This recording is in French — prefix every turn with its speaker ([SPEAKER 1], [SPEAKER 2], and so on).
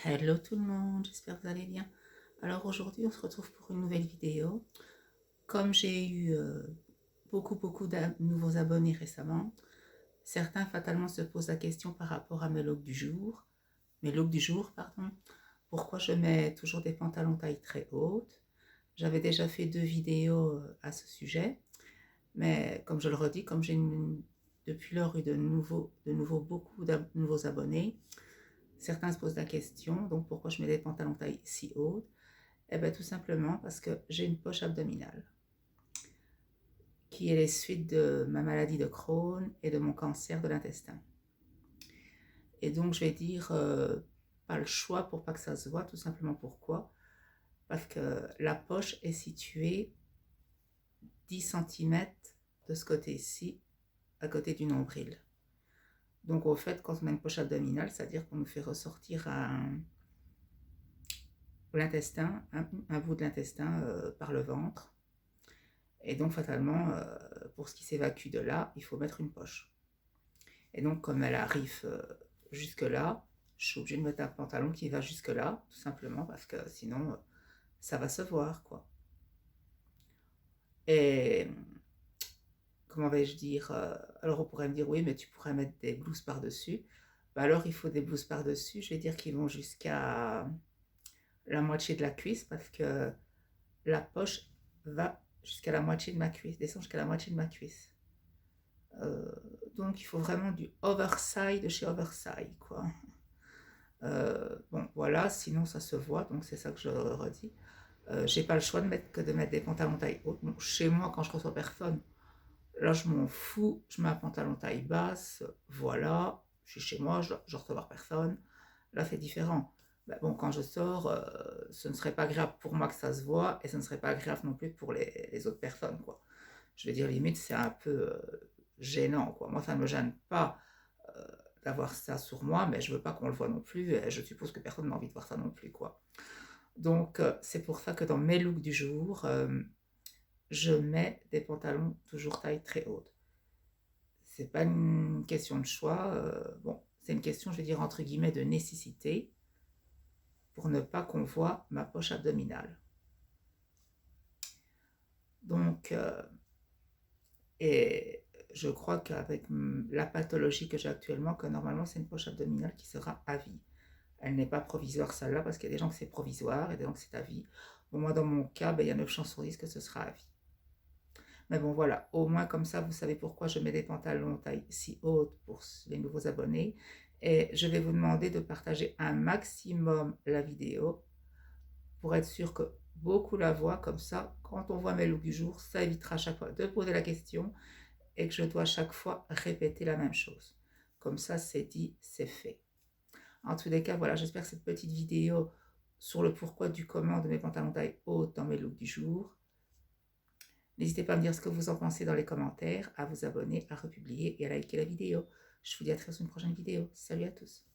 [SPEAKER 1] Hello tout le monde, j'espère que vous allez bien. Alors aujourd'hui on se retrouve pour une nouvelle vidéo. Comme j'ai eu beaucoup de nouveaux abonnés récemment, certains fatalement se posent la question par rapport à mes looks du jour, pardon. Pourquoi je mets toujours des pantalons taille très haute? J'avais déjà fait 2 vidéos à ce sujet, mais comme je le redis, comme depuis lors eu de nouveaux abonnés, certains se posent la question, donc pourquoi je mets des pantalons taille si haute? Eh bien tout simplement parce que j'ai une poche abdominale, qui est les suites de ma maladie de Crohn et de mon cancer de l'intestin. Et donc je vais dire, pas le choix pour pas que ça se voit, tout simplement pourquoi? Parce que la poche est située 10 centimètres de ce côté-ci, à côté du nombril. Donc au fait, quand on a une poche abdominale, c'est-à-dire qu'on nous fait ressortir l'intestin, un bout de l'intestin par le ventre. Et donc fatalement, pour ce qui s'évacue de là, il faut mettre une poche. Et donc comme elle arrive jusque là, je suis obligée de mettre un pantalon qui va jusque là, tout simplement parce que sinon ça va se voir, quoi. Et comment vais-je dire, alors on pourrait me dire oui, mais tu pourrais mettre des blouses par-dessus. Bah alors il faut des blouses par-dessus, je vais dire qu'ils vont jusqu'à la moitié de la cuisse parce que la poche va jusqu'à la moitié de ma cuisse, descend jusqu'à la moitié de ma cuisse. Euh, donc il faut vraiment du oversize de chez oversize, quoi. Bon, voilà, sinon ça se voit, donc c'est ça que je redis. J'ai pas le choix que de mettre des pantalons taille haute. Bon, chez moi, quand je reçois personne, là je m'en fous, je mets un pantalon taille basse, voilà, je suis chez moi, je recevoir personne. Là c'est différent. Ben bon, quand je sors, ce ne serait pas agréable pour moi que ça se voit, et ce ne serait pas agréable non plus pour les autres personnes, quoi. Je veux dire, limite, c'est un peu gênant, quoi. Moi, ça ne me gêne pas euh, d'avoir ça sur moi, mais je veux pas qu'on le voit non plus, et je suppose que personne n'a envie de voir ça non plus, quoi. Donc, c'est pour ça que dans mes looks du jour, je mets des pantalons toujours taille très haute. C'est pas une question de choix, bon, c'est une question, je vais dire, entre guillemets, de nécessité, pour ne pas qu'on voit ma poche abdominale. Donc, et je crois qu'avec la pathologie que j'ai actuellement, que normalement c'est une poche abdominale qui sera à vie. Elle n'est pas provisoire celle-là, parce qu'il y a des gens que c'est provisoire et des gens que c'est à vie. Bon, moi dans mon cas, ben, il y a 9 chances sur 10 que ce sera à vie. Mais bon voilà, au moins comme ça vous savez pourquoi je mets des pantalons taille si haute pour les nouveaux abonnés. Et je vais vous demander de partager un maximum la vidéo pour être sûr que beaucoup la voient. Comme ça, quand on voit mes looks du jour, ça évitera à chaque fois de poser la question et que je dois à chaque fois répéter la même chose. Comme ça, c'est dit, c'est fait. En tous les cas, voilà, j'espère que cette petite vidéo sur le pourquoi du comment de mes pantalons taille haute dans mes looks du jour. N'hésitez pas à me dire ce que vous en pensez dans les commentaires, à vous abonner, à republier et à liker la vidéo. Je vous dis à très vite sur une prochaine vidéo. Salut à tous.